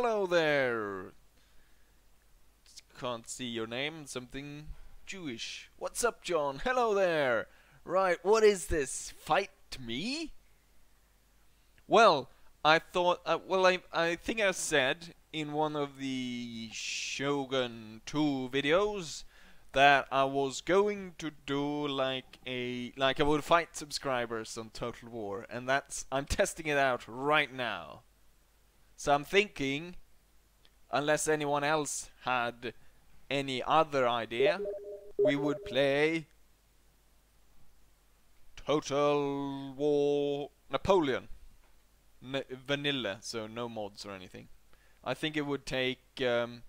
Hello there. Can't see your name. Something Jewish. What's up, John? Hello there. Right, what is this? Fight me? Well, I thought. I think I said in one of the Shogun 2 videos that I was going to do like I would fight subscribers on Total War, and I'm testing it out right now. So I'm thinking, unless anyone else had any other idea, we would play Total War Napoleon. Vanilla, so no mods or anything. I think it would take, well,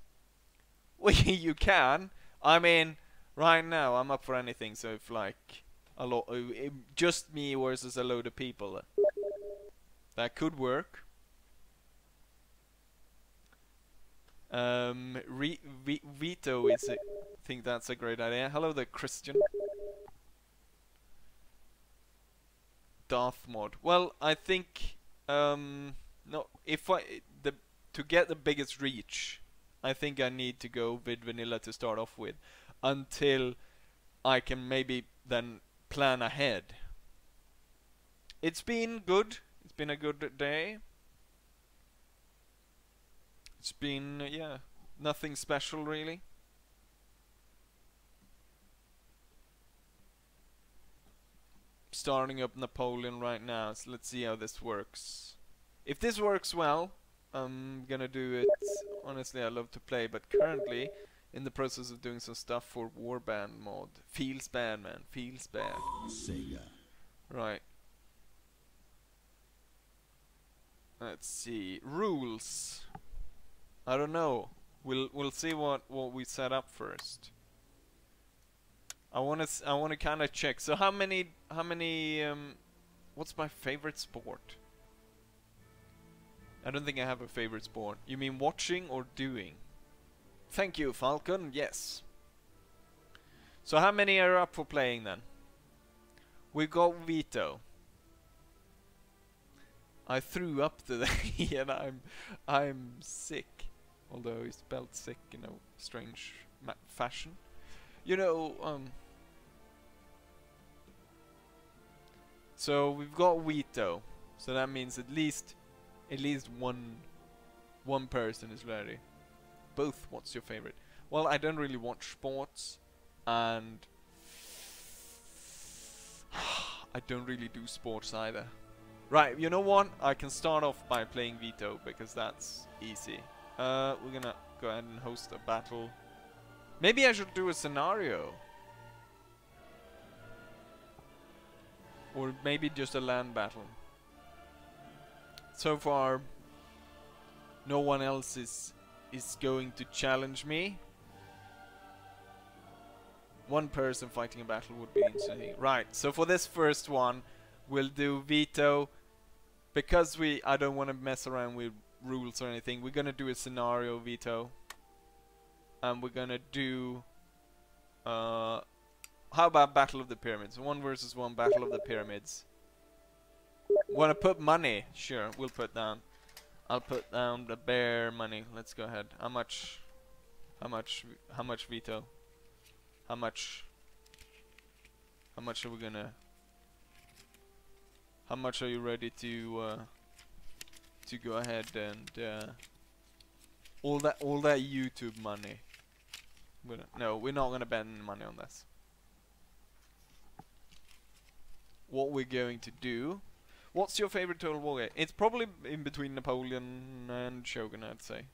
you can. I mean, right now I'm up for anything, so if like a lot, just me versus a load of people, that could work. Veto is I think that's a great idea. Hello there, Christian. Darth mod. Well, I think no, to get the biggest reach, I think I need to go with vanilla to start off with, until I can maybe then plan ahead. It's been good. It's been a good day. It's been, yeah, nothing special really. Starting up Napoleon right now, so let's see how this works. If this works well, I'm gonna do it. Honestly, I love to play, but currently in the process of doing some stuff for Warband mod. Feels bad, man. Feels bad. Sega. Right. Let's see. Rules. I don't know. We'll see what we set up first. I wanna kind of check. So how many what's my favorite sport? I don't think I have a favorite sport. You mean watching or doing? Thank you, Falcon. Yes. So how many are up for playing then? We got Vito. I threw up today and I'm sick. Although he spelled sick in a strange fashion. You know, so we've got Vito. So that means at least one person is ready. Both, what's your favorite? Well, I don't really watch sports, and I don't really do sports either. Right, you know what? I can start off by playing Vito, because that's easy. We're gonna go ahead and host a battle. Maybe I should do a scenario. Or maybe just a land battle. So far, no one else is going to challenge me. One person fighting a battle would be interesting. Right, so for this first one, we'll do Vito. Because I don't want to mess around with rules or anything, we're gonna do a scenario Vito. And we're gonna do how about Battle of the Pyramids? 1 versus 1 Battle of the Pyramids. Wanna put money? Sure, we'll put down. I'll put down the bare money. Let's go ahead. How much Vito? How much are we gonna? How much are you ready to go ahead and all that YouTube money? No, we're not gonna spend money on this. What we're going to do? What's your favorite Total War game? It's probably in between Napoleon and Shogun, I'd say.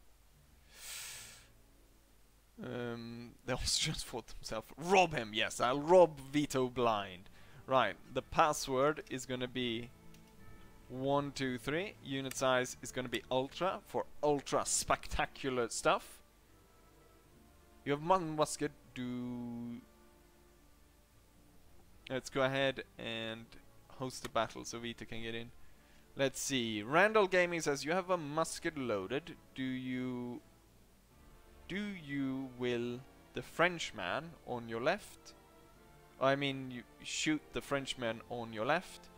The Austrians fought themselves. Rob him, yes, I'll rob Vito blind. Right, the password is gonna be 123. Unit size is gonna be ultra for ultra spectacular stuff. You have one musket. Let's go ahead and host a battle so Vito can get in. Let's see. Randall Gaming says you have a musket loaded. Do you will the Frenchman on your left? I mean, you shoot the Frenchman on your left.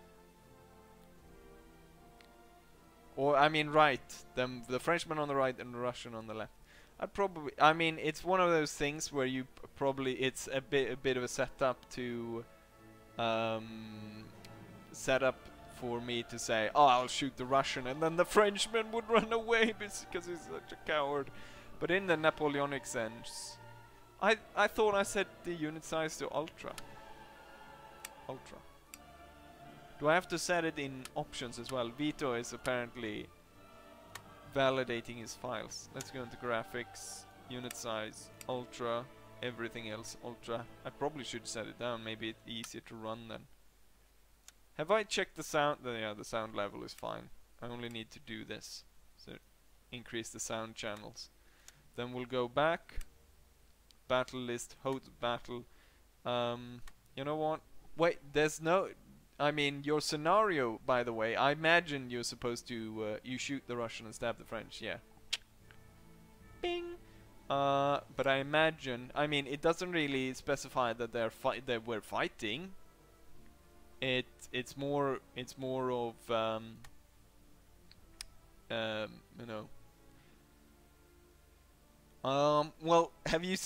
Or I mean right, the Frenchman on the right and the Russian on the left. I'd probably, I mean, it's one of those things where you probably, it's a bit of a setup to set up for me to say, oh, I'll shoot the Russian, and then the Frenchman would run away because he's such a coward. But in the Napoleonic sense, I thought I set the unit size to ultra. Ultra. Do I have to set it in options as well? Vito is apparently validating his files. Let's go into graphics, unit size, ultra, everything else ultra. I probably should set it down, maybe it's easier to run then. Have I checked the sound? Yeah, the sound level is fine. I only need to do this. So increase the sound channels. Then we'll go back. Battle list, host battle. You know what? Wait, there's no... I mean, your scenario, by the way, I imagine you're supposed to... you shoot the Russian and stab the French, yeah. Bing! But I imagine... I mean, it doesn't really specify that they were fighting. It's more of... you know... well, have you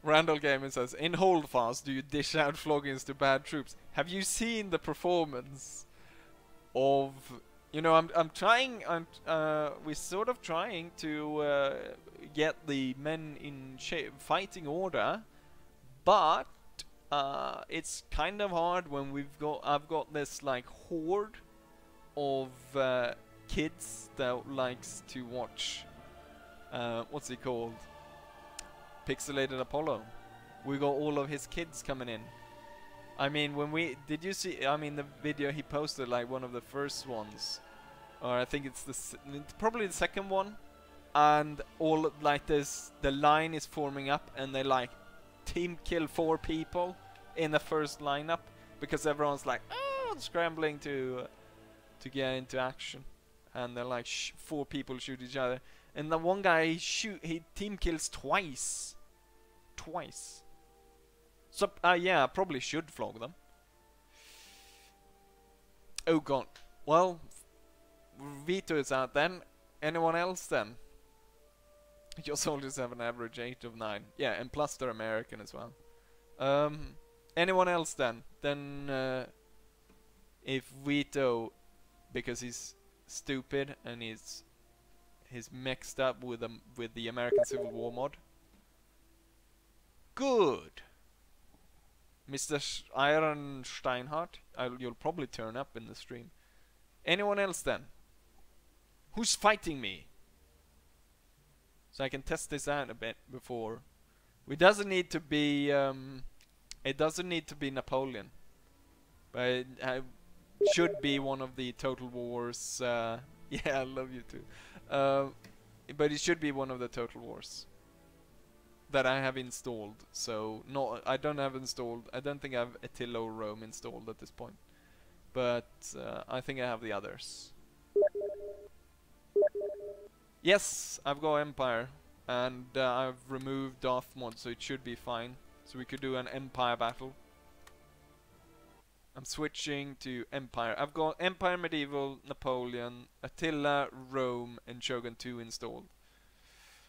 Randall Gamer says, in Holdfast, do you dish out floggings to bad troops? Have you seen the performance of, you know, we're sort of trying to get the men in fighting order, but it's kind of hard when I've got this like horde of kids that likes to watch. What's he called? Pixelated Apollo. We got all of his kids coming in. I mean, did you see? I mean, the video he posted, like one of the first ones, or I think it's probably the second one, and all like this, the line is forming up, and they like team kill 4 people in the first lineup because everyone's like, oh, scrambling to get into action, and they're like 4 people shoot each other. And the one guy he team kills twice. So yeah, I probably should flog them. Oh god. Well, Vito is out then. Anyone else then? Your soldiers have an average age of 9. Yeah, and plus they're American as well. Anyone else then? Then if Vito, because he's stupid and he's mixed up with the American Civil War mod. Good, Mr. Iron Steinhardt. You'll probably turn up in the stream. Anyone else then? Who's fighting me? So I can test this out a bit before. It doesn't need to be. It doesn't need to be Napoleon, but it should be one of the Total Wars. Yeah, I love you too. But it should be one of the Total Wars that I have installed. So I don't have installed. I don't think I have Attila or Rome installed at this point. But I think I have the others. Yes, I've got Empire, and I've removed Darth mod, so it should be fine. So we could do an Empire battle. I'm switching to Empire. I've got Empire, Medieval, Napoleon, Attila, Rome, and Shogun 2 installed.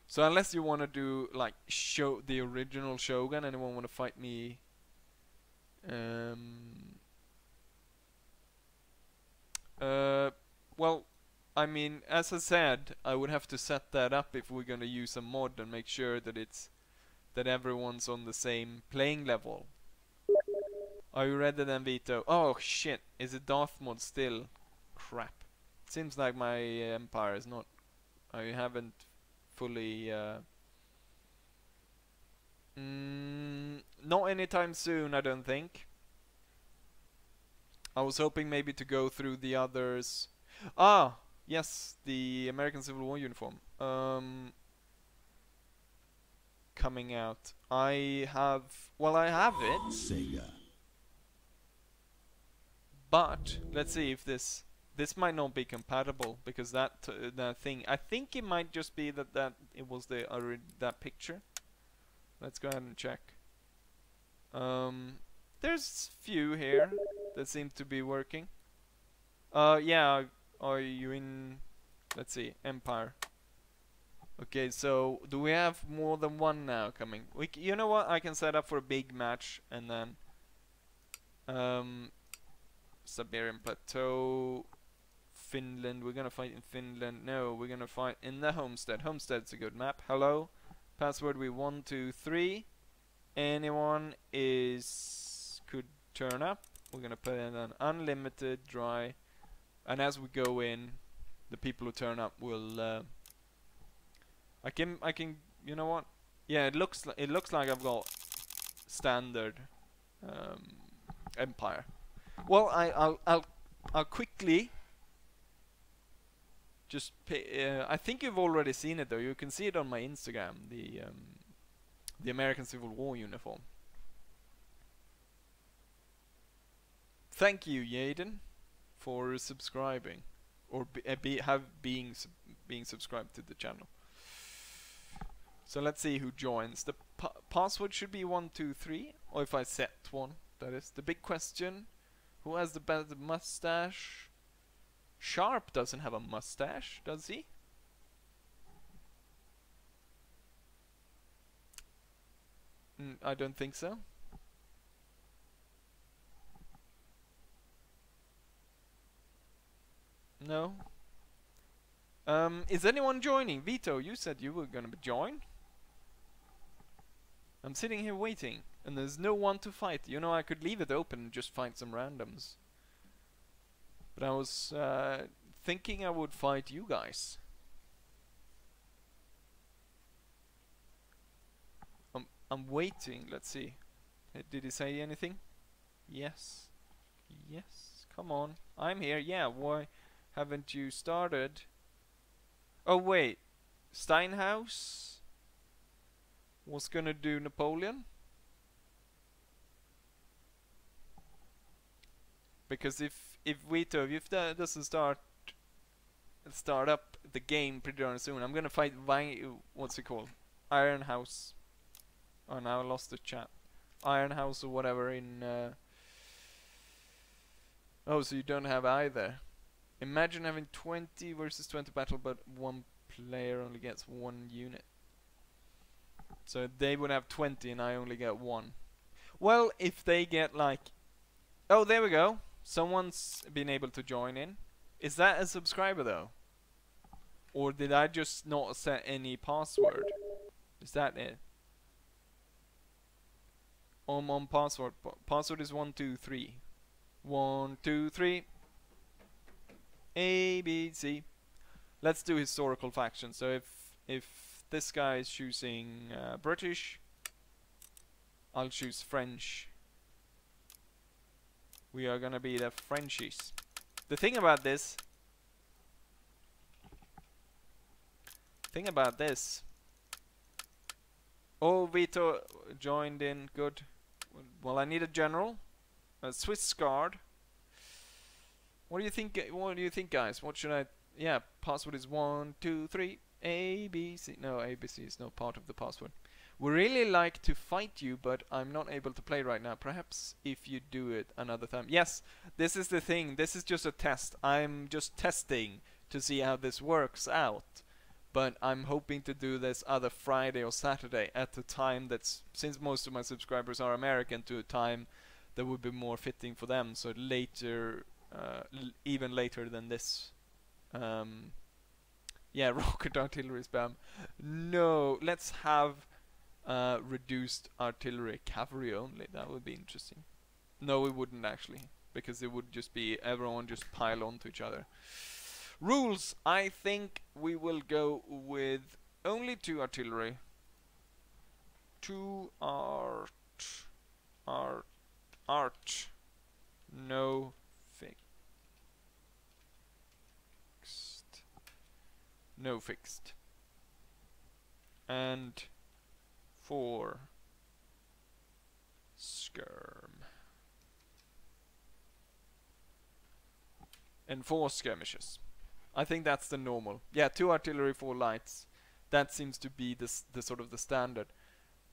So unless you want to do like the original Shogun, anyone want to fight me? Well, I mean, as I said, I would have to set that up if we're gonna use a mod and make sure that everyone's on the same playing level. Are you ready then, Vito? Oh shit, is it Darth mod still? Crap. It seems like my Empire is not... I haven't fully... not anytime soon, I don't think. I was hoping maybe to go through the others. Ah, yes, the American Civil War uniform. Coming out. I have it. Sega. But let's see if this might not be compatible, because that thing, I think it might just be that it was that picture. Let's go ahead and check. There's few here that seem to be working. Yeah, are you in? Let's see, Empire. Okay, so do we have more than one now coming? You know what? I can set up for a big match and then Siberian Plateau, Finland. We're gonna fight in Finland. No, we're gonna fight in the Homestead. Homestead's a good map. Hello. Password we 123. Anyone could turn up. We're gonna put in an unlimited dry, and as we go in, the people who turn up will. I can. You know what? Yeah, it looks like I've got standard Empire. Well, I'll quickly just pay, I think you've already seen it though. You can see it on my Instagram. The American Civil War uniform. Thank you, Yaden, for subscribing or being subscribed to the channel. So let's see who joins. The password should be 123, or if I set one, that is. The big question: who has the best mustache? Sharp doesn't have a mustache, does he? I don't think so. No. Is anyone joining? Vito, you said you were gonna join. I'm sitting here waiting, and there's no one to fight. You know, I could leave it open and just fight some randoms. But I was thinking I would fight you guys. I'm waiting. Let's see. Did he say anything? Yes. Yes. Come on. I'm here. Yeah. Why haven't you started? Oh wait. Steinhaus was gonna do Napoleon. Because if that doesn't start up the game pretty darn soon, I'm gonna fight what's it called? Iron House. Oh, now I lost the chat. Iron House or whatever in oh, so you don't have either. Imagine having 20 versus 20 battle, but one player only gets one unit. So they would have 20 and I only get one. Well, if they get like... Oh, there we go. Someone's been able to join in. Is that a subscriber though? Or did I just not set any password? Is that it? On password. Password is 123. 123. A, B, C. Let's do historical faction. So if this guy is choosing British, I'll choose French. We are gonna be the Frenchies. The thing about this... Oh, Vito joined in. Good. Well, I need a general. A Swiss guard. What do you think? What do you think, guys? What should I... Yeah, password is 123 ABC. No, ABC is no part of the password. We really like to fight you, but I'm not able to play right now. Perhaps if you do it another time. Yes, this is the thing. This is just a test. I'm just testing to see how this works out. But I'm hoping to do this either Friday or Saturday at a time that's, since most of my subscribers are American, to a time that would be more fitting for them. So later, even later than this. Yeah, rocket artillery spam. No, let's have reduced artillery cavalry only. That would be interesting. No, it wouldn't actually, because it would just be everyone just pile onto each other. Rules, I think we will go with only 2 artillery. 2 art. No fixed. No fixed. And 4 skirm. And 4 skirmishes. I think that's the normal. Yeah, 2 artillery, 4 lights. That seems to be the sort of the standard.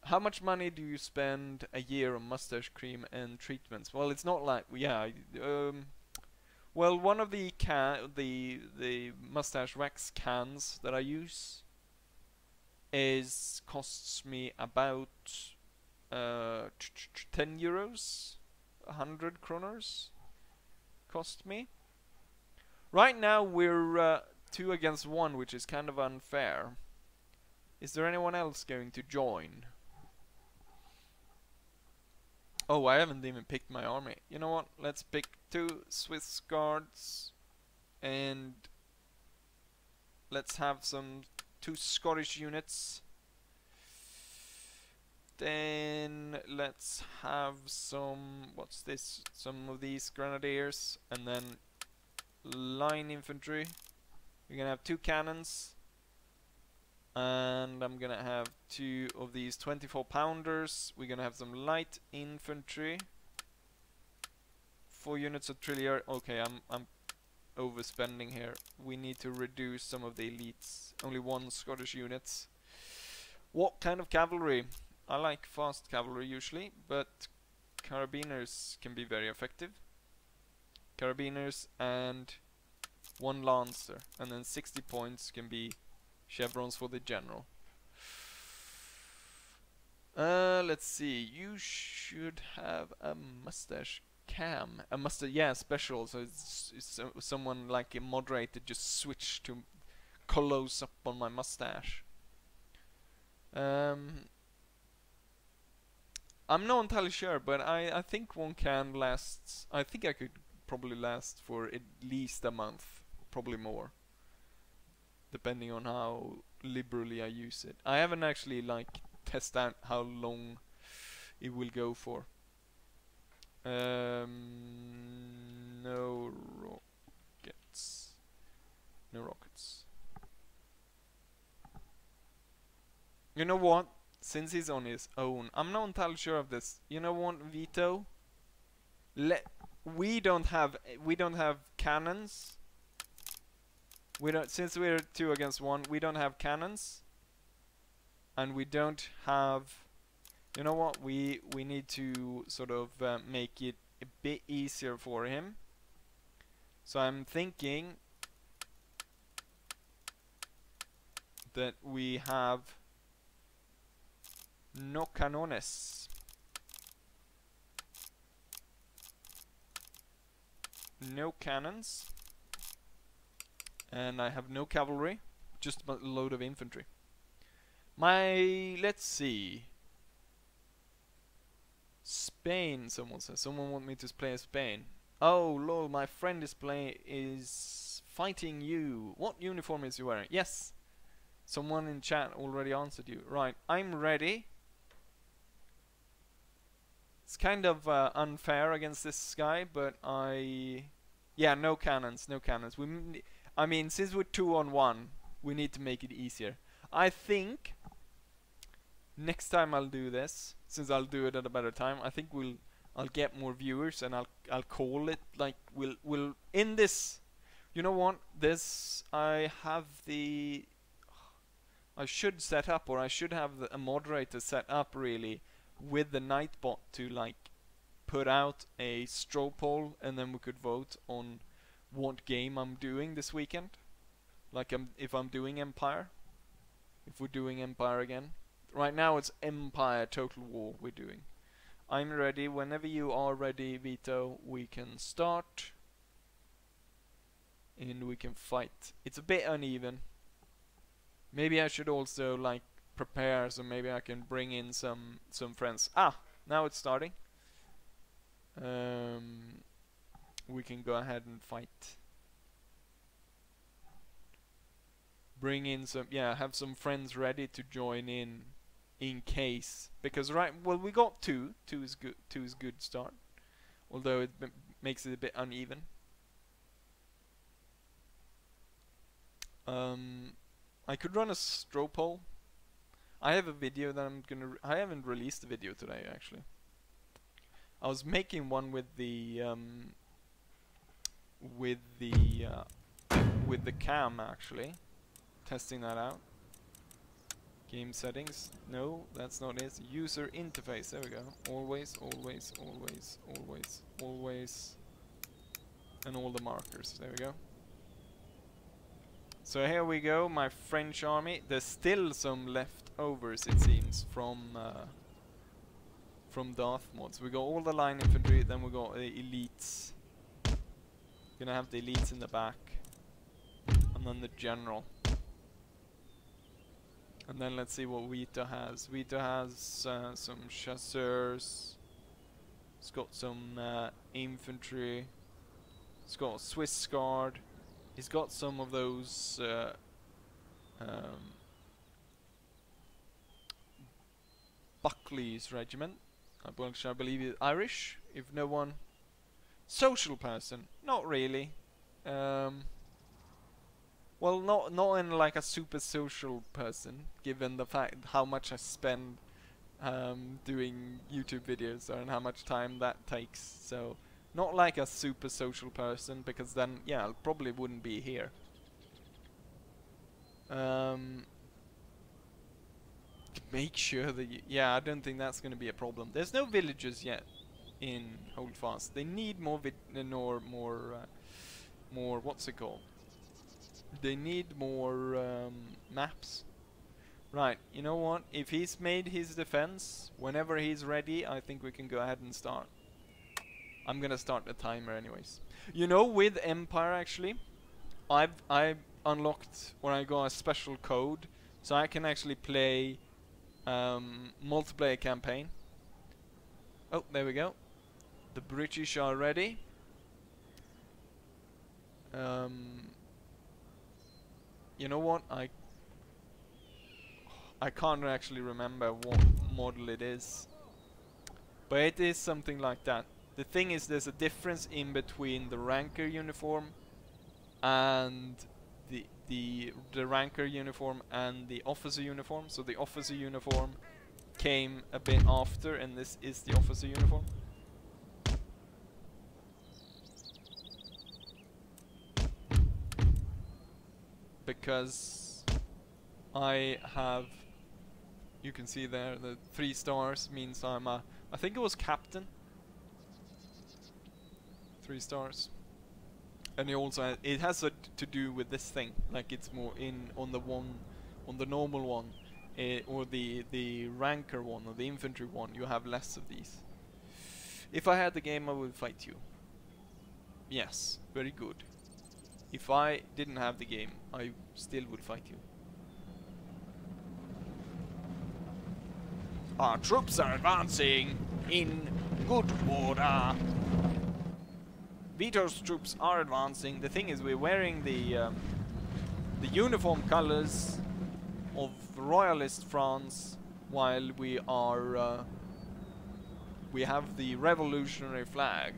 How much money do you spend a year on mustache cream and treatments? Well, it's not like... Yeah, Well, one of the the mustache wax cans that I use costs me about 10 euros, 100 kroners cost me. Right now we're 2 against 1, which is kind of unfair. Is there anyone else going to join? Oh, I haven't even picked my army. You know what? Let's pick 2 Swiss guards and let's have some 2 Scottish units. Then let's have some, what's this? Some of these grenadiers and then line infantry. We're gonna have 2 cannons. And I'm gonna have 2 of these 24 pounders. We're gonna have some light infantry. 4 units of artillery. Okay, I'm overspending here. We need to reduce some of the elites. Only 1 Scottish units. What kind of cavalry? I like fast cavalry usually, but carabiners can be very effective. Carabiners and 1 lancer, and then 60 points can be chevrons for the general. Let's see. You should have a mustache cam. A mustache, yeah, special. So it's someone like a moderator just switched to close up on my mustache. I'm not entirely sure, but I think one can last. I think I could probably last for at least a month, probably more, depending on how liberally I use it. I haven't actually like tested out how long it will go for. No rockets. No rockets. You know what? Since he's on his own, I'm not entirely sure of this. You know what, Vito? We don't have cannons. We don't, since we're 2 against 1. We don't have cannons, and we don't have. You know what? We need to sort of make it a bit easier for him. So I'm thinking that we have no canones. No cannons. And I have no cavalry. Just a load of infantry. Let's see. Spain, someone says. Someone want me to play Spain. Oh, lol, my friend is fighting you. What uniform is he wearing? Yes. Someone in chat already answered you. Right, I'm ready. It's kind of unfair against this guy, but yeah, no cannons, no cannons. I mean, since we're 2 on 1, we need to make it easier. I think next time I'll do this, since I'll do it at a better time, I think I'll get more viewers and I'll call it like we'll in this. You know what? This I should set up, or I should have a moderator set up really with the Nightbot to like put out a straw poll, and then we could vote on what game I'm doing this weekend. Like if I'm doing Empire, if we're doing Empire again. Right now it's Empire Total War we're doing. I'm ready. Whenever you are ready, Vito, we can start. And we can fight. It's a bit uneven. Maybe I should also like prepare, so maybe I can bring in some friends. Now it's starting. We can go ahead and fight. Bring in some, yeah, have some friends ready to join in case, because we got 2 is good. 2 is good start, although it makes it a bit uneven. I could run a straw poll. I have a video that I haven't released the video today actually. I was making one with the cam actually, testing that out. Game settings. No, that's not it. User interface. There we go. Always. And all the markers. There we go. So here we go, my French army. There's still some leftovers, it seems, from Darth mod. So we got all the line infantry, then we got the elites. Gonna have the elites in the back, and then the general. And then let's see what Vita has. Vita has some chasseurs. It's got some infantry. It's got a Swiss guard. He's got some of those Buckley's regiment. I believe it's Irish, if no one. Social person, not really. Well, not in like a super social person, given the fact how much I spend doing YouTube videos and how much time that takes. So, not like a super social person, because then, yeah, I probably wouldn't be here. Make sure that yeah, I don't think that's going to be a problem. There's no villagers yet in Holdfast. They need more more what's it called? They need more maps. Right, you know what? If he's made his defense, whenever he's ready, I think we can go ahead and start. I'm gonna start the timer anyways. You know, with Empire actually, I unlocked, or I got a special code, so I can actually play multiplayer campaign. Oh, there we go. The British are ready. You know what? I can't actually remember what model it is, but it is something like that. The thing is, there's a difference in between the ranker uniform and the ranker uniform and the officer uniform. So the officer uniform came a bit after, and this is the officer uniform. Because I have, you can see there, the 3 stars means I'm a, I think it was captain. 3 stars. And it also it has to do with this thing, like it's more on the normal one, or the ranker one, or the infantry one. You have less of these. If I had the game, I would fight you. Yes, very good. If I didn't have the game, I still would fight you. Our troops are advancing in good order. Vito's troops are advancing. The thing is, we're wearing the uniform colors of Royalist France, while we are we have the revolutionary flag.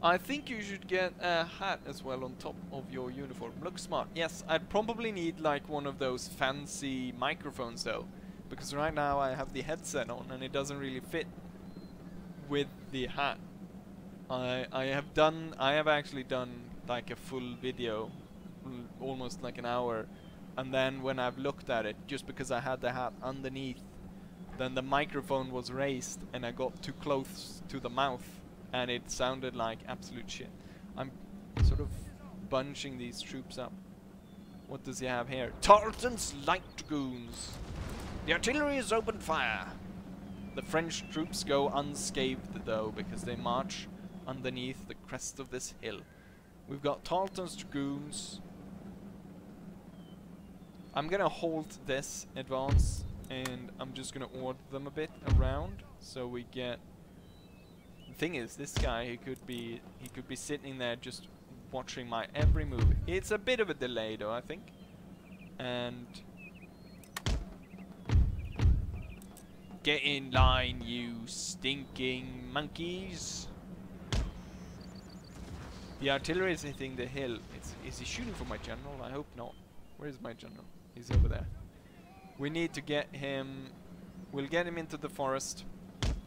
I think you should get a hat as well on top of your uniform. Looks smart. Yes, I'd probably need like one of those fancy microphones though, because right now I have the headset on and it doesn't really fit with the hat. I have actually done like a full video, almost like an hour, and then when I've looked at it, just because I had the hat underneath, then the microphone was raised and I got too close to the mouth and it sounded like absolute shit. I'm sort of bunching these troops up. What does he have here? Tarleton's light dragoons. The artillery has opened fire. The French troops go unscathed though, because they march underneath the crest of this hill. We've got Tarleton's dragoons. I'm gonna hold this advance, and I'm just gonna order them a bit around, so we get. The thing is, this guy, he could be sitting there just watching my every move. It's a bit of a delay though, I think. And get in line, you stinking monkeys. The artillery is hitting the hill. Is he shooting for my general? I hope not. Where is my general? He's over there. We need to get him. We'll get him into the forest.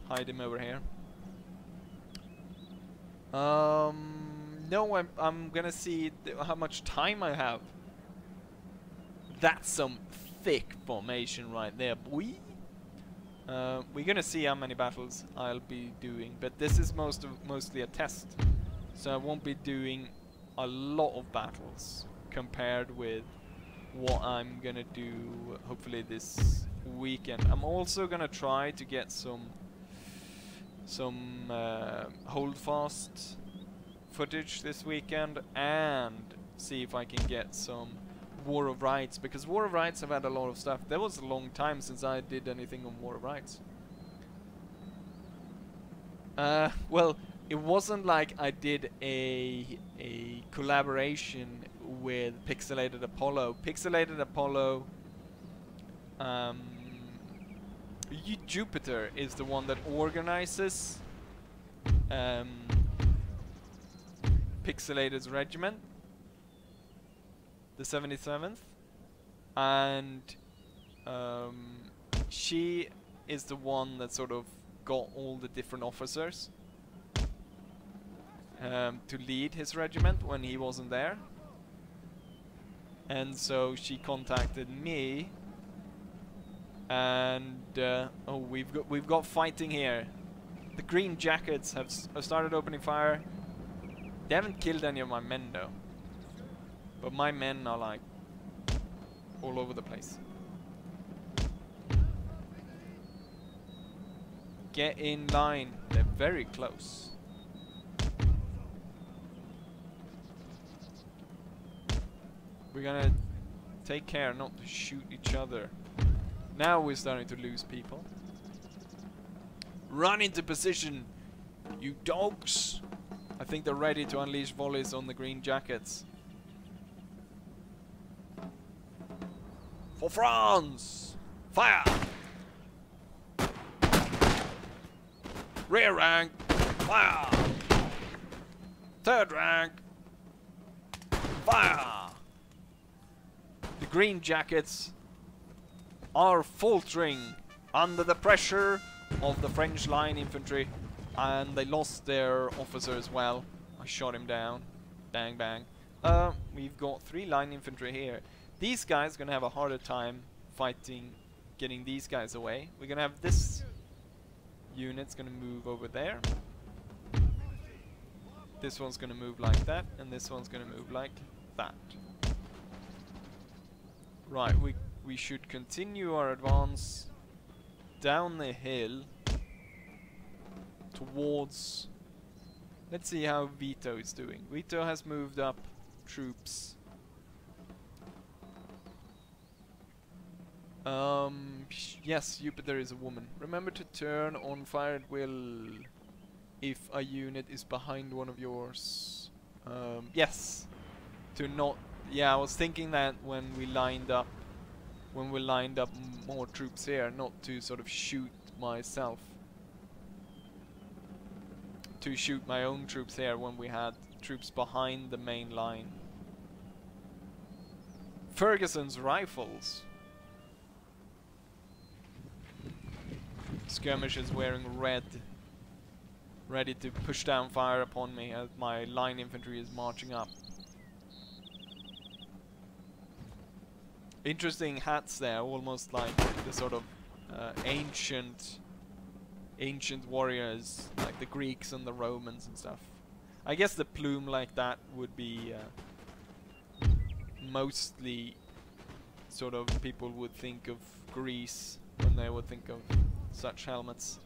Hide him over here. No, I'm gonna see how much time I have. That's some thick formation right there, boy. We're gonna see how many battles I'll be doing, but this is mostly a test. So I won't be doing a lot of battles compared with what I'm gonna do hopefully this weekend. I'm also gonna try to get some holdfast footage this weekend, and see if I can get some War of Rights, because War of Rights have had a lot of stuff. There was a long time since I did anything on War of Rights. Well, it wasn't like I did a collaboration with Pixelated Apollo. Pixelated Apollo, Jupiter is the one that organizes Pixelated's regiment, the 77th, and she is the one that sort of got all the different officers to lead his regiment when he wasn't there. And so she contacted me, and oh, we've got fighting here. The Green Jackets have started opening fire. They haven't killed any of my men though, but my men are like all over the place. Get in line. They're very close. We're gonna take care not to shoot each other. Now we're starting to lose people. Run into position, you dogs! I think they're ready to unleash volleys on the Green Jackets. For France! Fire! Rear rank! Fire! Third rank! Fire! The Green Jackets are faltering under the pressure of the French line infantry, and they lost their officer as well. I shot him down. Bang bang. We've got 3 line infantry here. These guys are gonna have a harder time fighting, getting these guys away. We're gonna have this unit's gonna move over there. This one's gonna move like that, and this one's gonna move like that. Right, we should continue our advance down the hill towards... Let's see how Vito is doing. Vito has moved up troops. Yes, Jupiter is a woman. Remember to turn on fire at will if a unit is behind one of yours. Yes. To not... Yeah, I was thinking that when we lined up more troops here, not to sort of shoot myself. To shoot my own troops here when we had troops behind the main line. Ferguson's rifles. Skirmishers wearing red, ready to push down fire upon me as my line infantry is marching up. Interesting hats there, almost like the sort of ancient warriors, like the Greeks and the Romans and stuff. I guess the plume like that would be mostly sort of people would think of Greece when they would think of such helmets.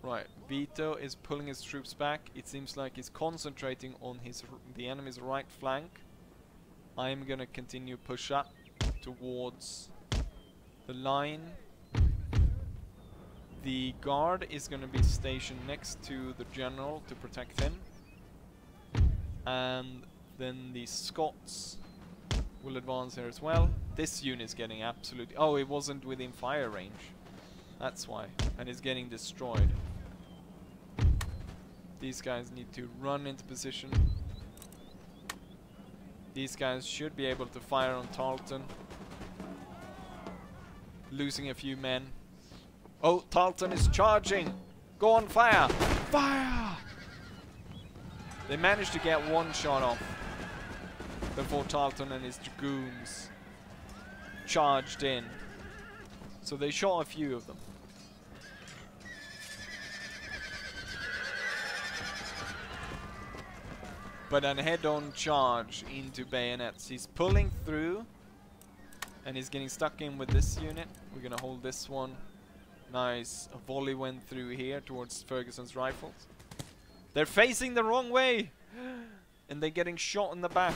Right, Vito is pulling his troops back. It seems like he's concentrating on the enemy's right flank. I'm gonna continue push up towards the line. The guard is gonna be stationed next to the general to protect him. And then the Scots will advance here as well. This unit's getting absolutely... Oh, it wasn't within fire range. That's why. And it's getting destroyed. These guys need to run into position. These guys should be able to fire on Tarleton. Losing a few men. Oh, Tarleton is charging! Go on, fire! Fire! They managed to get one shot off before Tarleton and his dragoons charged in. So they shot a few of them. but an head-on charge into bayonets. He's pulling through, and he's getting stuck in with this unit. We're gonna hold this one. Nice. A volley went through here towards Ferguson's rifles. They're facing the wrong way! And they're getting shot in the back.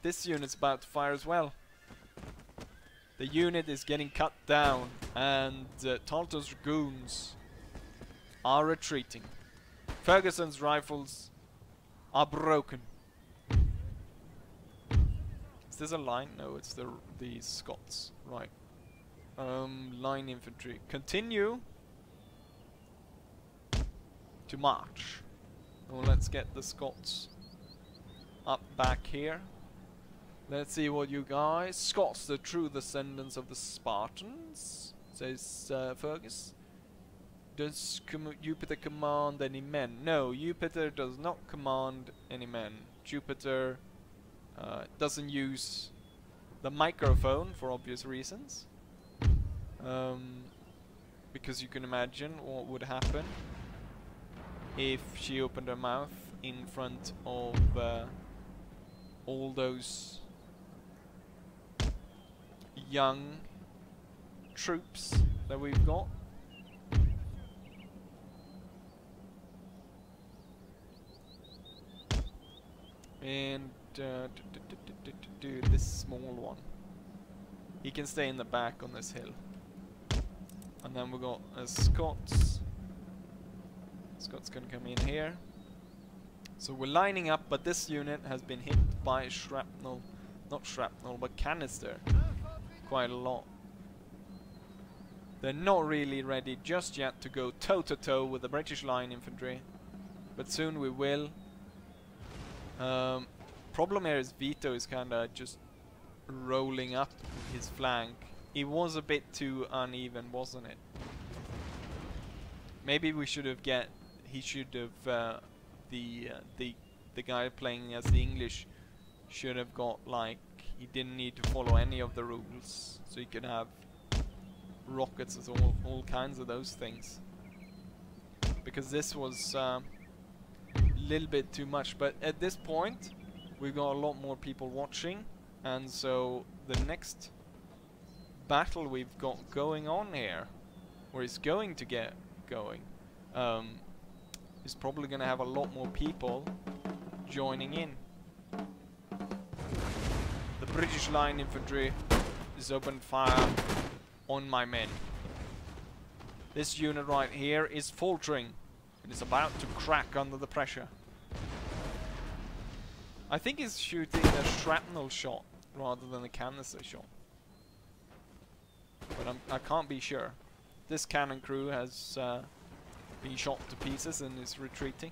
This unit's about to fire as well. The unit is getting cut down, and Talto's Dragoons are retreating. Ferguson's rifles are broken. Is this a line? No, it's the Scots. Right. Line infantry. Continue to march. Well, let's get the Scots up back here. Let's see what you guys... Scots, the true descendants of the Spartans, says Fergus. Does Jupiter command any men? No, Jupiter does not command any men. Jupiter doesn't use the microphone for obvious reasons. Because you can imagine what would happen if she opened her mouth in front of all those young troops that we've got. And this small one, he can stay in the back on this hill. And then we got Scots. Scots can come in here. So we're lining up, but this unit has been hit by shrapnel, not shrapnel, but canister, quite a lot. They're not really ready just yet to go toe-to-toe with the British line infantry, but soon we will. Problem here is Vito is kinda just rolling up his flank. It was a bit too uneven, wasn't it? Maybe we should have he should have the guy playing as the English should have got, like, he didn't need to follow any of the rules, so he could have rockets as all kinds of those things. Because this was a little bit too much, but at this point we've got a lot more people watching, and so the next battle we've got going on here, or is going to get going, is probably going to have a lot more people joining in. The British line infantry is open fire on my men. This unit right here is faltering and is about to crack under the pressure. I think he's shooting a shrapnel shot rather than a canister shot, but I can't be sure. This cannon crew has been shot to pieces and is retreating.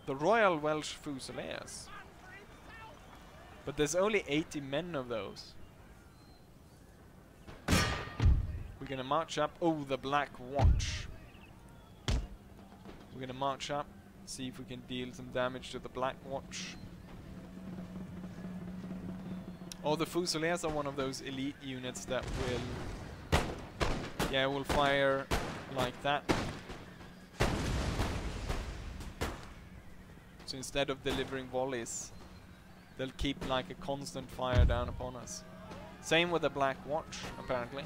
The Royal Welsh Fusiliers. But there's only 80 men of those. We're gonna march up. Oh, the Black Watch. We're gonna march up, see if we can deal some damage to the Black Watch. Oh, the Fusiliers are one of those elite units that will... yeah, will fire like that. So instead of delivering volleys, they'll keep like a constant fire down upon us. Same with the Black Watch, apparently.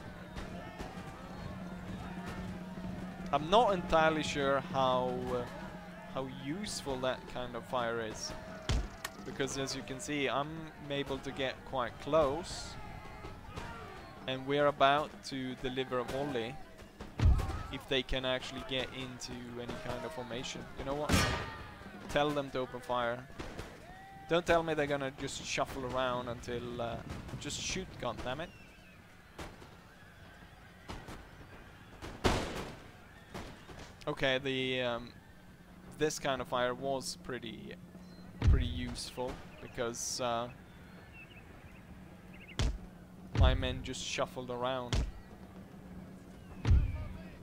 I'm not entirely sure how useful that kind of fire is, because as you can see, I'm able to get quite close, and we're about to deliver a volley if they can actually get into any kind of formation. You know what? Tell them to open fire. Don't tell me they're gonna just shuffle around until... just shoot, goddammit. Okay, the this kind of fire was pretty useful, because my men just shuffled around.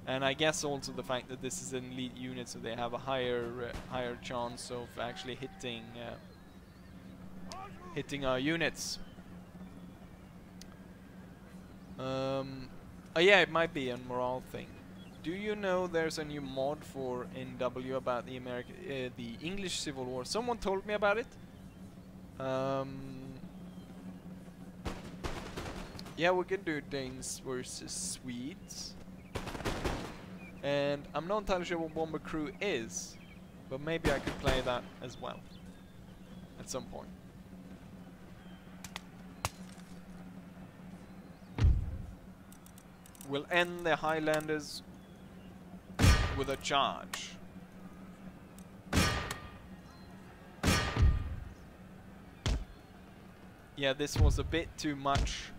And I guess also the fact that this is an elite unit, so they have a higher chance of actually hitting our units. Oh yeah, it might be a morale thing. do you know there's a new mod for NW about the the English Civil War? Someone told me about it. Yeah, we can do Danes versus Swedes. And I'm not entirely sure what Bomber Crew is, but maybe I could play that as well at some point. We'll end the Highlanders with a charge. Yeah, this was a bit too much.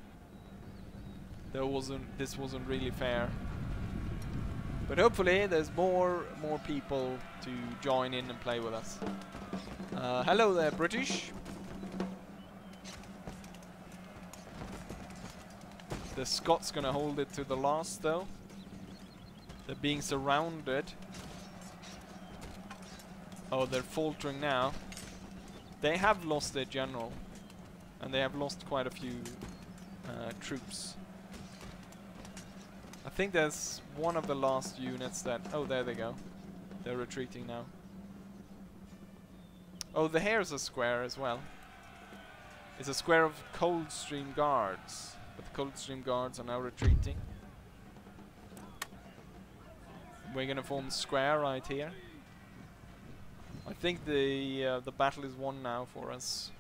This wasn't really fair. But hopefully there's more people to join in and play with us. Hello there, British. The Scots gonna hold it to the last though. They're being surrounded. Oh, they're faltering now. They have lost their general. And they have lost quite a few troops. I think there's one of the last units that... Oh, there they go. They're retreating now. Oh, the hare's a square as well. It's a square of Coldstream Guards. But the Coldstream Guards are now retreating. We're gonna form square right here. I think the battle is won now for us.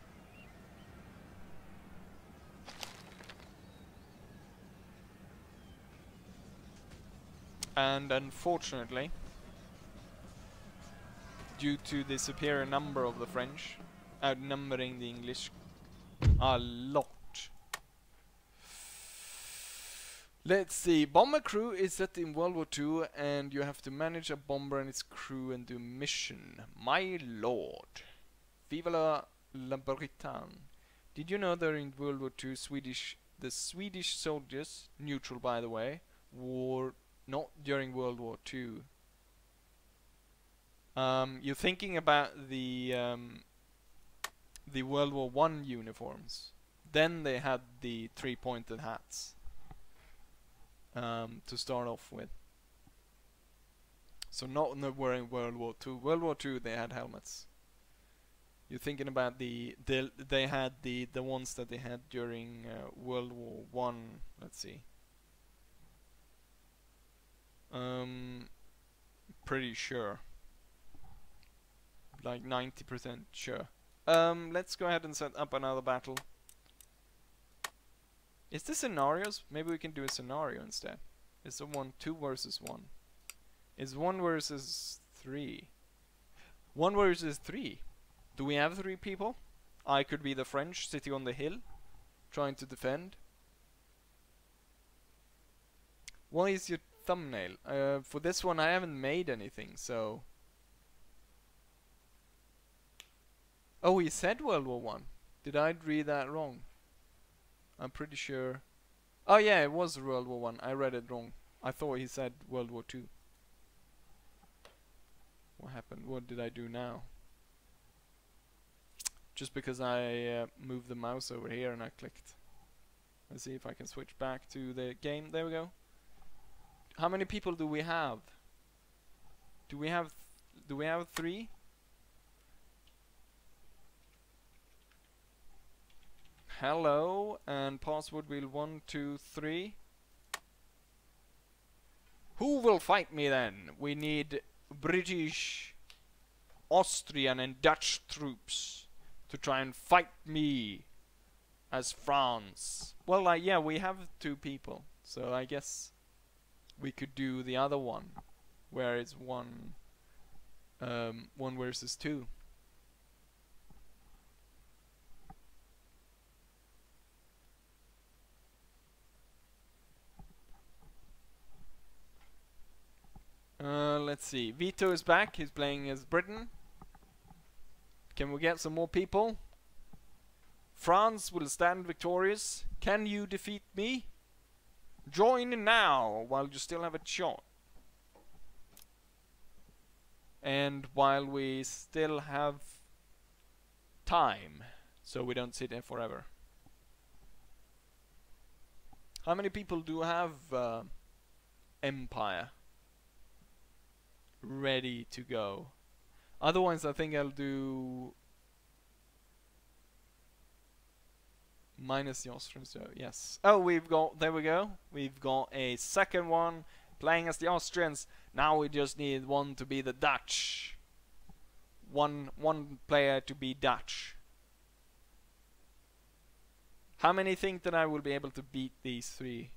And unfortunately, due to the superior number of the French, outnumbering the English a lot. Let's see, Bomber Crew is set in World War II and you have to manage a bomber and its crew and do mission. My lord. Vive la Bretagne. Did you know that in World War II the Swedish soldiers, neutral by the way, were not during World War II. You're thinking about the World War I uniforms. Then they had the three-pointed hats to start off with. So not wearing World War II. World War II they had helmets. You're thinking about they had the ones that they had during World War I. Let's see. Pretty sure. Like 90% sure. Let's go ahead and set up another battle. Is this scenarios? Maybe we can do a scenario instead. It's a 2 versus 1. It's 1 versus 3. 1 versus 3. Do we have 3 people? I could be the French sitting on the hill, trying to defend. What is your thumbnail? For this one I haven't made anything, so... Oh, he said World War One. Did I read that wrong? I'm pretty sure... Oh yeah, it was World War One. I read it wrong. I thought he said World War Two. What happened? What did I do now? Just because I moved the mouse over here and I clicked. Let's see if I can switch back to the game. There we go. How many people do we have? Do we have 3? Hello, and password will 1, 2, 3. Who will fight me then? We need British, Austrian and Dutch troops to try and fight me as France. Well, yeah, we have 2 people, so I guess we could do the other one, where it's 1 versus 2. Let's see. Vito is back. He's playing as Britain. Can we get some more people? France will stand victorious. Can you defeat me? Join in now while you still have a shot. And while we still have time, so we don't sit there forever. How many people do have Empire? ready to go. Otherwise, I think I'll do minus the Austrians. So yes. Oh, we've got, there we go. We've got a second one playing as the Austrians. Now we just need one to be the Dutch. One player to be Dutch. How many think that I will be able to beat these three?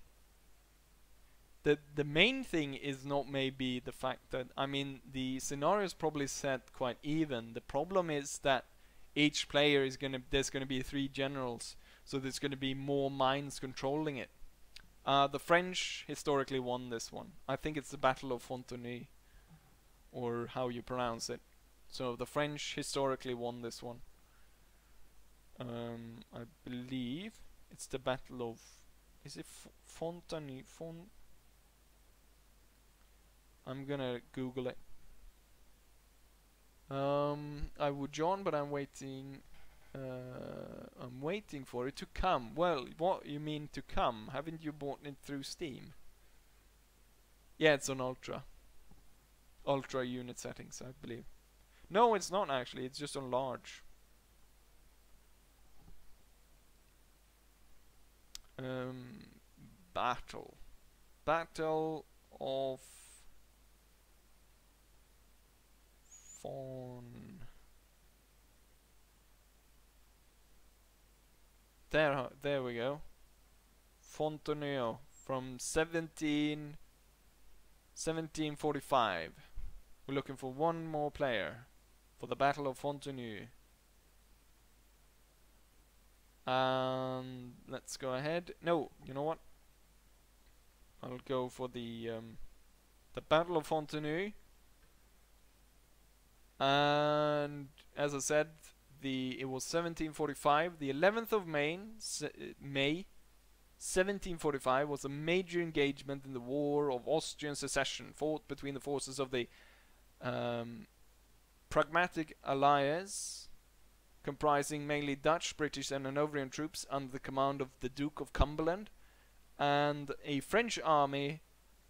The main thing is not maybe the fact that, I mean, the scenario is probably set quite even. The problem is that each player is there's gonna be 3 generals, so there's gonna be more minds controlling it. The French historically won this one. I think it's the Battle of Fontenay, or how you pronounce it. So the French historically won this one. I believe it's the Battle of, is it Fontenay? I'm gonna Google it. I would join, but I'm waiting. I'm waiting for it to come. Well, what you mean to come? Haven't you bought it through Steam? Yeah, it's on Ultra unit settings, I believe. No, it's not actually. It's just on large. Battle of There we go. Fontenay from 1745. We're looking for one more player for the Battle of Fontenay. And let's go ahead. No, you know what? I'll go for the Battle of Fontenay. And as I said, it was 1745. The 11th of May 1745 was a major engagement in the War of Austrian Secession, fought between the forces of the Pragmatic Alliance, comprising mainly Dutch, British and Hanoverian troops under the command of the Duke of Cumberland, and a French army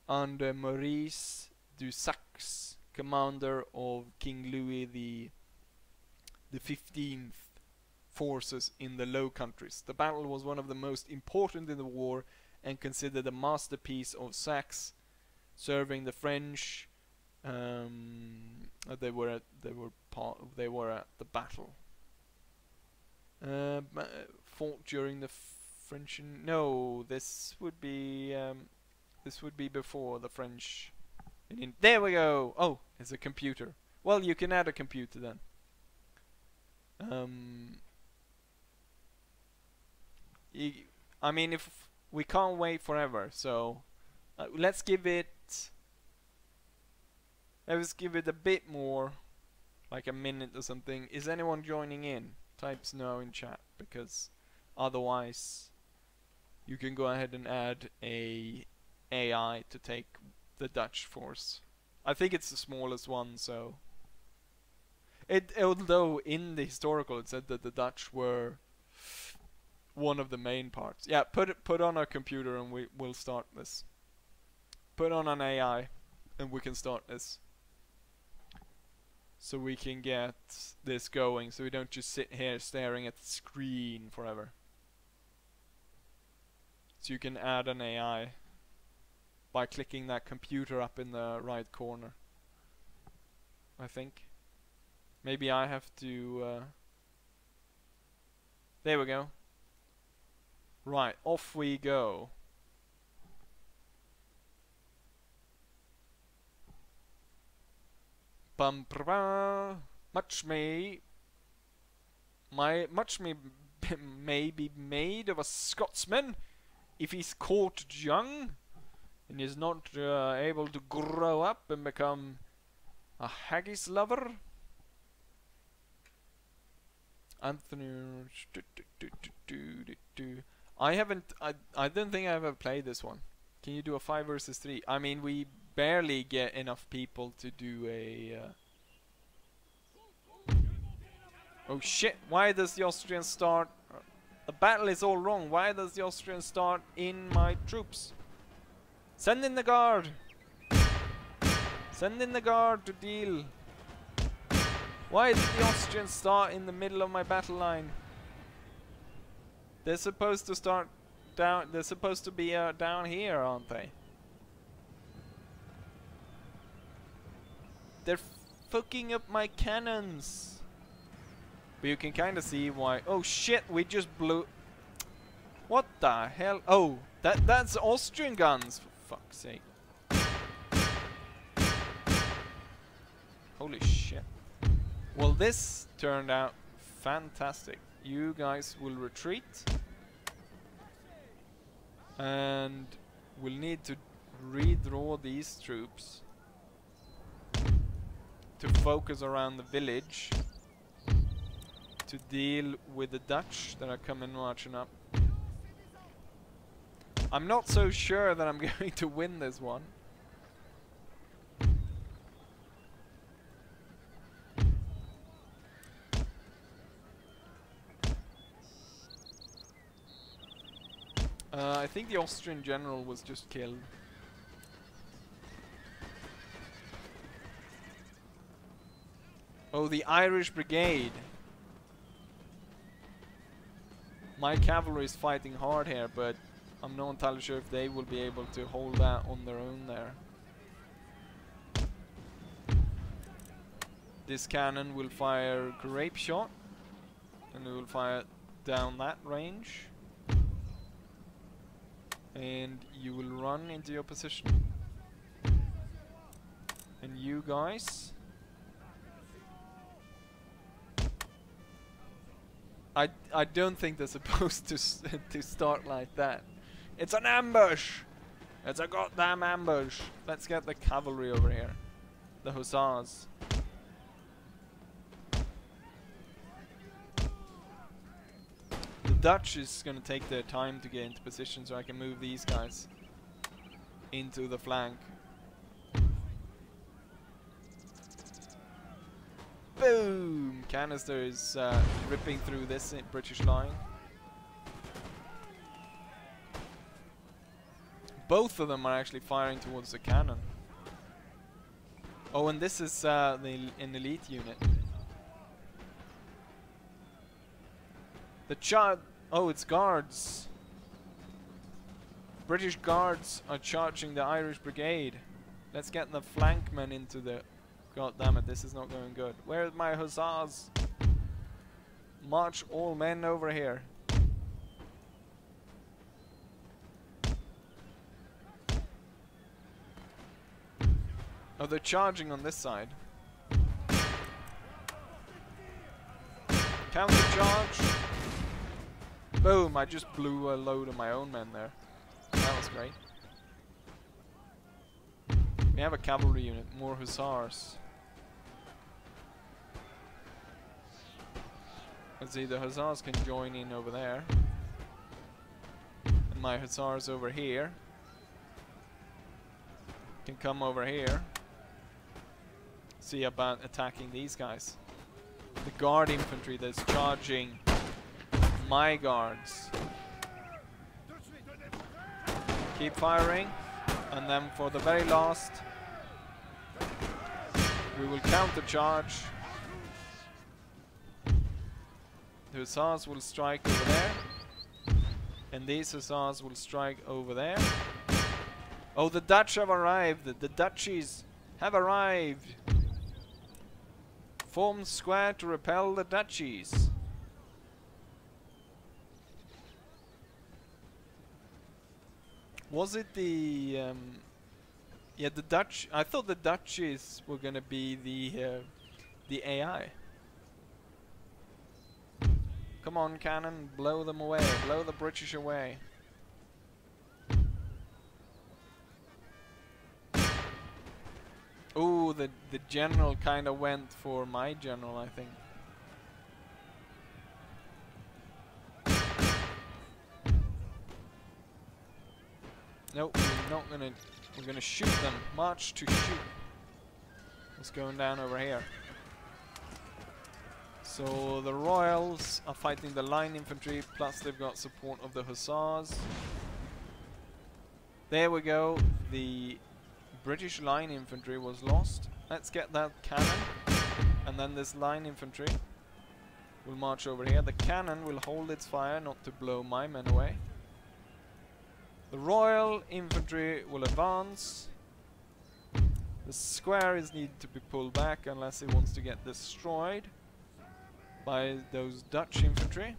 under Maurice du Saxe, commander of King Louis the 15th forces in the Low Countries. The battle was one of the most important in the war and considered a masterpiece of Saxe, serving the French. They were at the battle. Fought during the French. No, this would be before the French. There we go. Oh, it's a computer. Well, you can add a computer then. I mean, if we can't wait forever, so let's give it a bit more, like a minute or something. Is anyone joining in? Types no in chat, because otherwise you can go ahead and add a AI to take the Dutch force. I think it's the smallest one, so although in the historical it said that the Dutch were one of the main parts. Yeah, put on our computer and we'll start this. Put on an AI and we can start this. So we can get this going, so we don't just sit here staring at the screen forever. So you can add an AI by clicking that computer up in the right corner, I think. Maybe I have to there we go. Right, off we go. Much may be made of a Scotsman if he's caught young and is not able to grow up and become a haggis lover. Anthony, I don't think I've ever played this one. Can you do a 5 versus 3? I mean, we barely get enough people to do a oh shit, why does the Austrian start? The battle is all wrong. Why does the Austrian start in my troops? Send in the guard! Send in the guard to deal. Why did the Austrians start in the middle of my battle line? They're supposed to start down. They're supposed to be down here, aren't they? They're fucking up my cannons. But you can kind of see why. Oh shit! We just blew. What the hell? Oh, that's Austrian guns. For fuck's sake! Holy shit! Well, this turned out fantastic. You guys will retreat. And we'll need to redraw these troops to focus around the village to deal with the Dutch that are coming marching up. I'm not so sure that I'm going to win this one. I think the Austrian general was just killed. Oh, the Irish brigade. My cavalry is fighting hard here, but I'm not entirely sure if they will be able to hold that on their own there. This cannon will fire grape shot, and it will fire down that range. And you will run into your position. And you guys, I don't think they're supposed to to start like that. It's an ambush. It's a goddamn ambush. Let's get the cavalry over here, the hussars. The Dutch is gonna take their time to get into position, so I can move these guys into the flank. Boom! Canister is ripping through this British line. Both of them are actually firing towards the cannon. Oh, and this is an elite unit. Oh, it's guards. British guards are charging the Irish brigade. Let's get the flankmen into the... God damn it, this is not going good. Where's my hussars? March all men over here. Oh, they're charging on this side. Counter charge. Boom, I just blew a load of my own men there. That was great. We have a cavalry unit, more hussars. Let's see, the hussars can join in over there. And my hussars over here can come over here. See about attacking these guys. The guard infantry that's charging my guards. Keep firing, and then for the very last we will counter charge. The hussars will strike over there, and these hussars will strike over there. Oh, the Dutch have arrived. The Dutchies have arrived. Form square to repel the Dutchies. Was it the yeah, the Dutch? I thought the Dutchies were gonna be the AI. Come on, cannon, blow them away, blow the British away. Ooh, the general kind of went for my general, I think. Nope, we're not gonna. We're gonna shoot them. March to shoot. What's going down over here? So the Royals are fighting the line infantry, plus they've got support of the hussars. There we go. The British line infantry was lost. Let's get that cannon. And then this line infantry will march over here. The cannon will hold its fire not to blow my men away. The Royal Infantry will advance. The square is needed to be pulled back unless it wants to get destroyed by those Dutch infantry.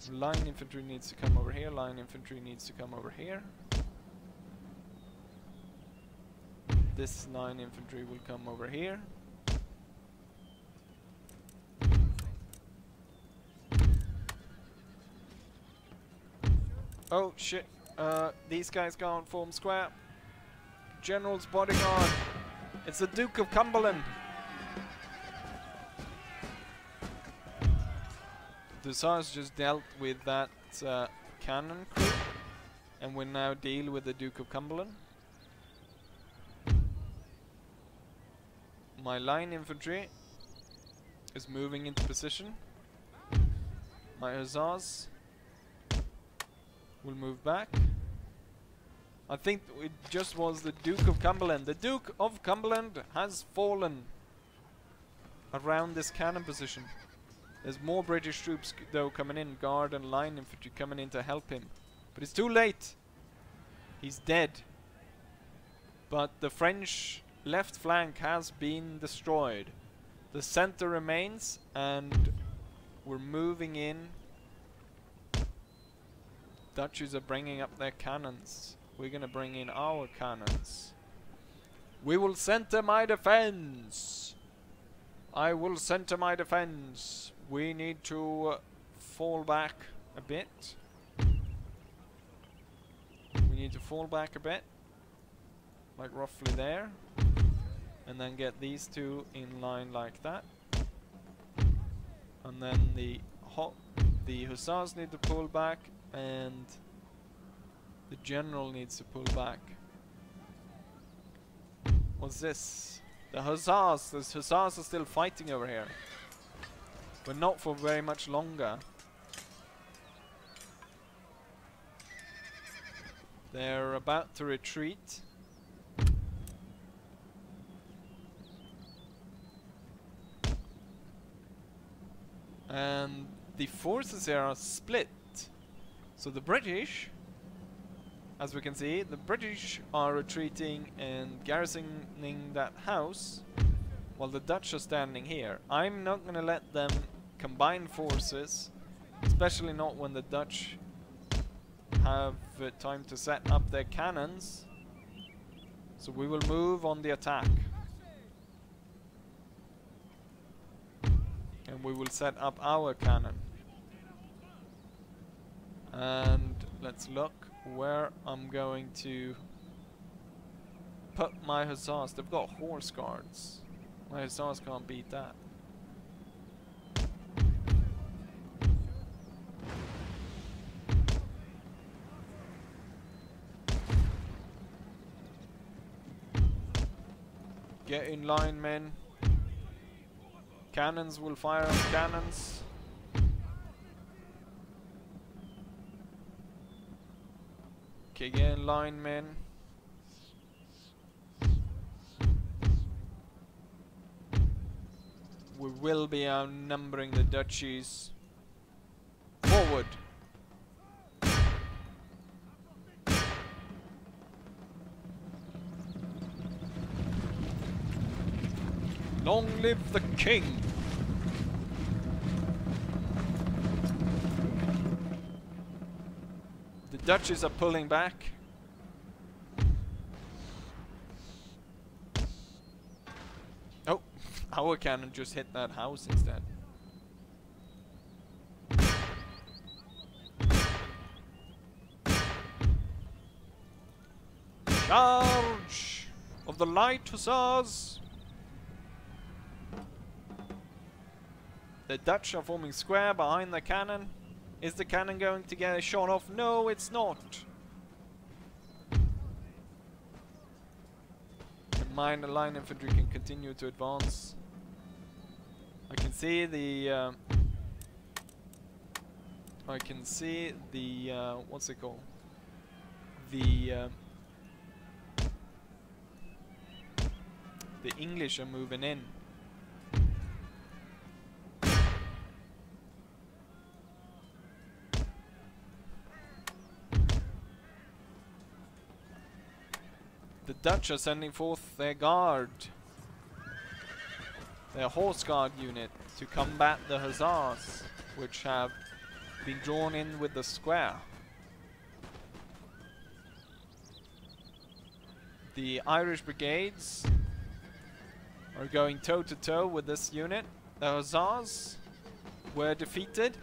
Line infantry needs to come over here. Line infantry needs to come over here. This line infantry will come over here. Oh shit, these guys can't form square. General's bodyguard. It's the Duke of Cumberland. The Hussars just dealt with that cannon crew, and we now deal with the Duke of Cumberland. My line infantry is moving into position. My Hussars will move back. I think it just was the Duke of Cumberland. The Duke of Cumberland has fallen around this cannon position. There's more British troops though coming in, guard and line infantry coming in to help him. But it's too late. He's dead. But the French left flank has been destroyed. The center remains and we're moving in. Dutchies are bringing up their cannons. We're gonna bring in our cannons. We will center my defense. I will center my defense. We need to fall back a bit. We need to fall back a bit. Like roughly there. And then get these two in line like that. And then the Hussars need to pull back. And the general needs to pull back. What's this? The Hussars! The Hussars are still fighting over here. But not for very much longer. They're about to retreat. And the forces here are split. So the British, as we can see, the British are retreating and garrisoning that house, while the Dutch are standing here. I'm not going to let them combine forces, especially not when the Dutch have time to set up their cannons. So we will move on the attack. And we will set up our cannon. And let's look where I'm going to put my Hussars. They've got horse guards. My Hussars can't beat that. Get in line, men. Cannons will fire on cannons. Okay, get in line, men. We will be outnumbering the duchies. Forward! Long live the king! The duchies are pulling back. Oh, our cannon just hit that house instead. Charge of the light hussars! The Dutch are forming square behind the cannon. Is the cannon going to get a shot off? No, it's not. The minor line infantry can continue to advance. I can see the what's it called? The the English are moving in. The Dutch are sending forth their guard, their horse guard unit, to combat the Hussars, which have been drawn in with the square. The Irish brigades are going toe to toe with this unit. The Hussars were defeated,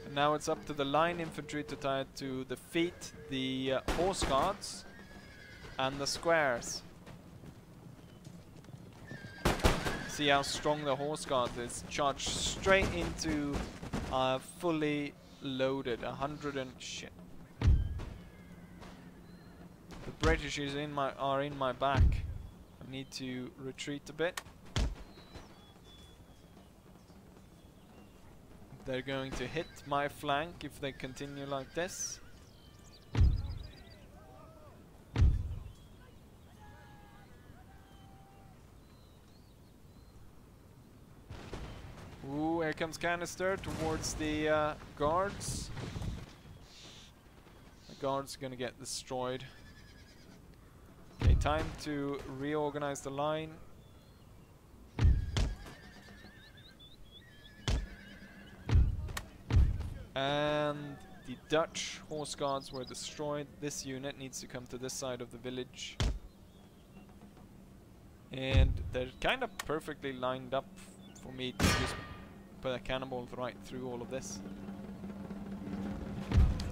and now it's up to the line infantry to try to defeat the horse guards and the squares. See how strong the horse guard is. Charged straight into fully loaded 100 and shit. The British are in my back. I need to retreat a bit. They're going to hit my flank if they continue like this. Ooh, here comes canister towards the guards. The guards are gonna get destroyed. Okay, time to reorganize the line. And the Dutch horse guards were destroyed. This unit needs to come to this side of the village. And they're kind of perfectly lined up for me to just put a cannonball right through all of this.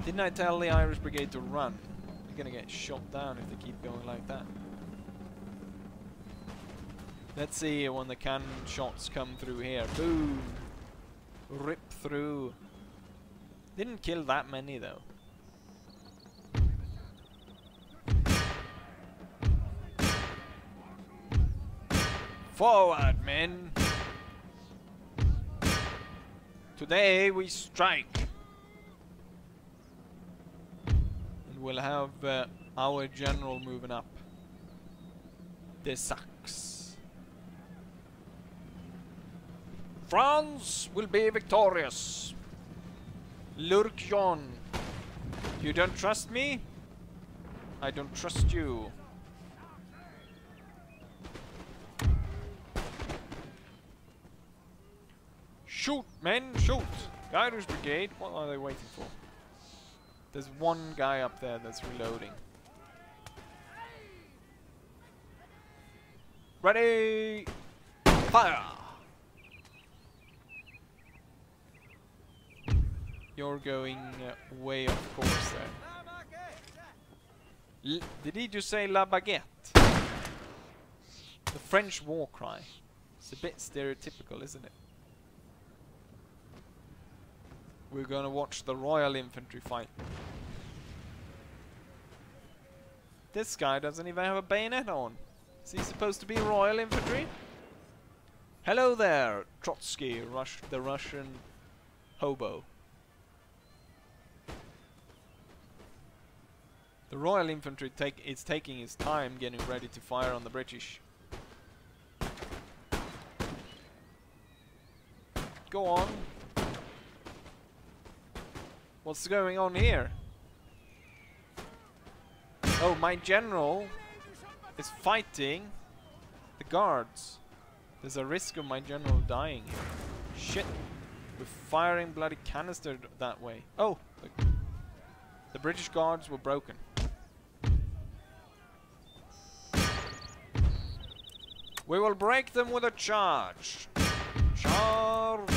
Didn't I tell the Irish brigade to run? They're gonna get shot down if they keep going like that. Let's see when the cannon shots come through here. Boom! Rip through. Didn't kill that many though. Forward, men! Today we strike. And we'll have our general moving up. This sucks. France will be victorious. Lurk John. You don't trust me? I don't trust you. Shoot, men, shoot! Irish brigade, what are they waiting for? There's one guy up there that's reloading. Ready! Fire! You're going way off course there. Did he just say La Baguette? The French war cry. It's a bit stereotypical, isn't it? We're gonna watch the Royal Infantry fight. This guy doesn't even have a bayonet on. Is he supposed to be Royal Infantry? Hello there, Trotsky, the Russian hobo. The Royal Infantry is taking his time getting ready to fire on the British. Go on. What's going on here? Oh, my general is fighting the guards. There's a risk of my general dying here. Shit. We're firing bloody canister that way. Oh! The British guards were broken. We will break them with a charge. Charge!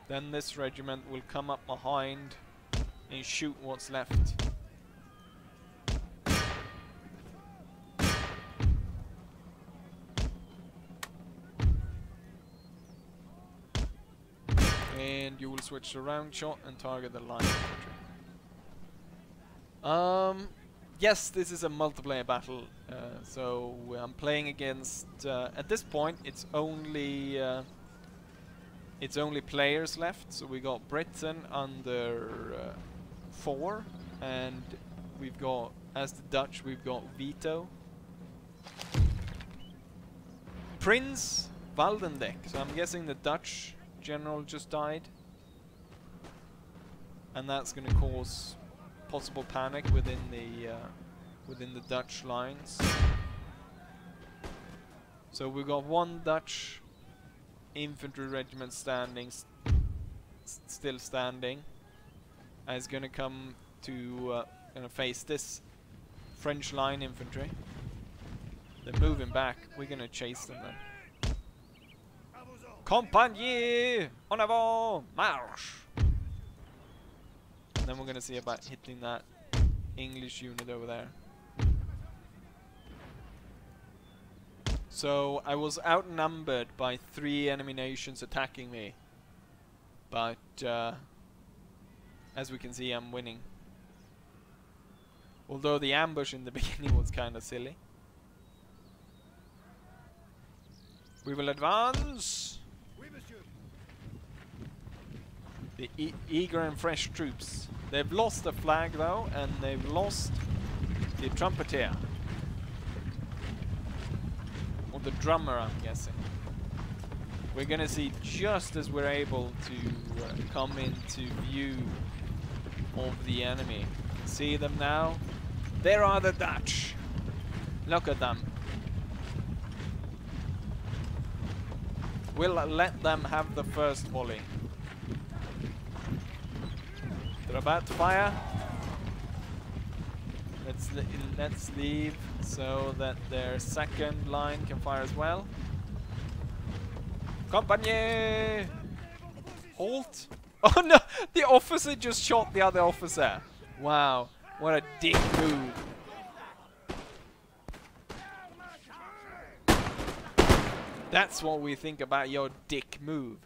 Then this regiment will come up behind and shoot what's left. And you will switch to round shot and target the line infantry. Yes, this is a multiplayer battle, so I'm playing against. At this point, it's only players left. So we got Britain under 4, and we've got, as the Dutch, we've got Vito. Prince Waldendijk. So I'm guessing the Dutch general just died. And that's going to cause possible panic within the Dutch lines. So we've got one Dutch infantry regiment standing, still standing. And it's going to come to going to face this French line infantry. They're moving back. We're going to chase them then. Compagnie! En avant! Marche! And then we're going to see about hitting that English unit over there. So I was outnumbered by 3 enemy nations attacking me. But as we can see, I'm winning. Although the ambush in the beginning was kind of silly. We will advance! The eager and fresh troops. They've lost the flag though, and they've lost the trumpeter. Or the drummer, I'm guessing. We're gonna see just as we're able to come into view of the enemy. See them now? There are the Dutch! Look at them. We'll let them have the first volley. They're about to fire. Let's leave so that their second line can fire as well. Compagnie! Halt! Oh no! The officer just shot the other officer. Wow, what a dick move. That's what we think about your dick move.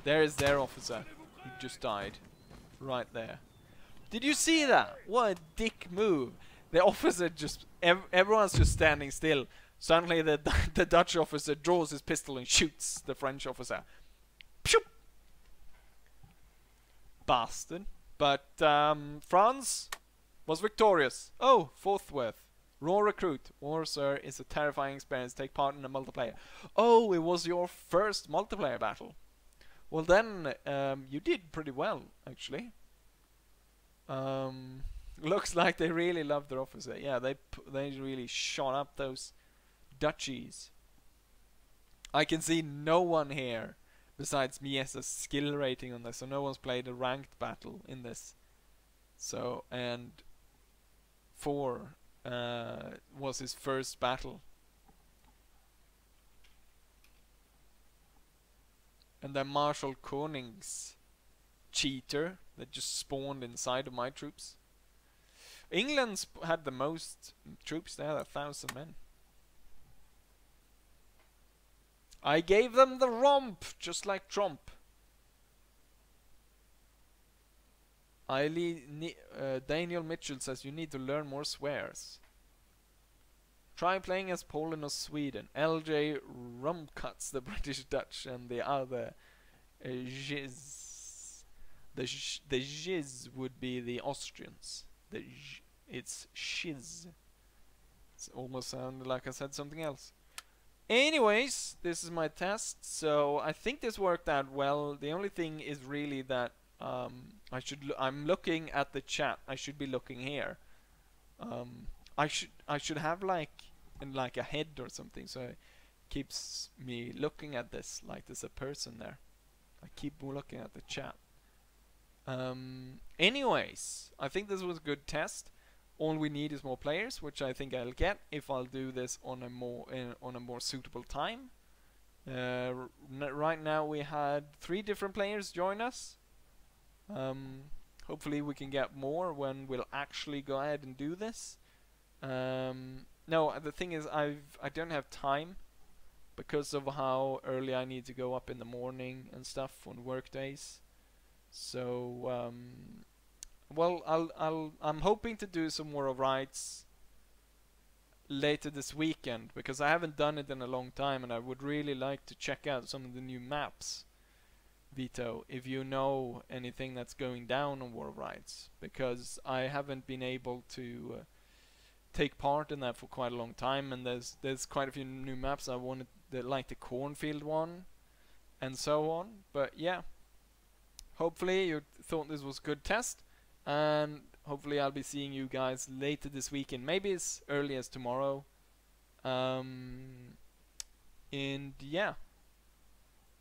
There is their officer who just died. Right there. Did you see that? What a dick move. The officer just... everyone's just standing still. Suddenly the Dutch officer draws his pistol and shoots the French officer. Pshoo! Bastard. But France was victorious. Oh, Forthworth. Raw recruit. War, sir, is a terrifying experience. Take part in a multiplayer. Oh, it was your first multiplayer battle. Well then, you did pretty well, actually. Looks like they really loved their officer. Yeah, they really shot up those Dutchies. I can see no one here besides me as a skill rating on this, so no one's played a ranked battle in this. So, and 4 was his first battle. And then Marshal Koning's cheater that just spawned inside of my troops. England's had the most troops. They had 1,000 men. I gave them the romp, just like Trump. Daniel Mitchell says you need to learn more swears. Try playing as Poland or Sweden. LJ rumcuts the British Dutch and the other Giz. The Giz would be the Austrians. It's shiz. It almost sounded like I said something else. Anyways, this is my test, so I think this worked out well. The only thing is really that I'm looking at the chat. I should be looking here. I should have like a head or something, so it keeps me looking at this like there's a person there. I keep looking at the chat. Anyways, I think this was a good test. All we need is more players, which I think I'll get if I'll do this on a more suitable time. Right now we had 3 different players join us. Hopefully we can get more when we'll actually go ahead and do this. No, the thing is I don't have time because of how early I need to go up in the morning and stuff on work days. So well, I'm hoping to do some more rides later this weekend because I haven't done it in a long time and I would really like to check out some of the new maps. Vito, if you know anything that's going down on War of Rights, because I haven't been able to take part in that for quite a long time, and there's quite a few new maps I wanted, like the cornfield one, and so on. But yeah, hopefully you thought this was a good test, and hopefully I'll be seeing you guys later this weekend, maybe as early as tomorrow. And yeah,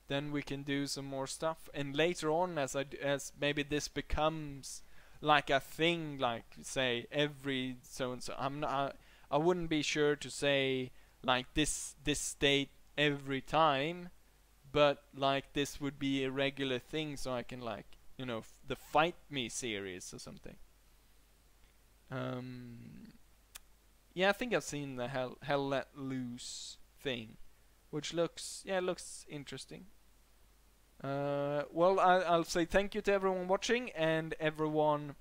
then we can do some more stuff. And later on, as maybe this becomes like a thing, like say every so and so, I wouldn't be sure to say like this date every time, but like this would be a regular thing, so I can, like, you know, the Fight Me series or something. Yeah, I think I've seen the Hell Let Loose thing, which looks interesting. Well, I'll say thank you to everyone watching, and everyone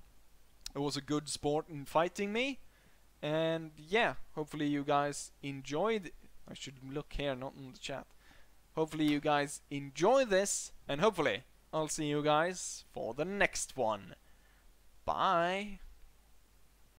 who was a good sport in fighting me. And yeah, hopefully you guys enjoyed. I should look here, not in the chat. Hopefully you guys enjoy this, and hopefully I'll see you guys for the next one. Bye.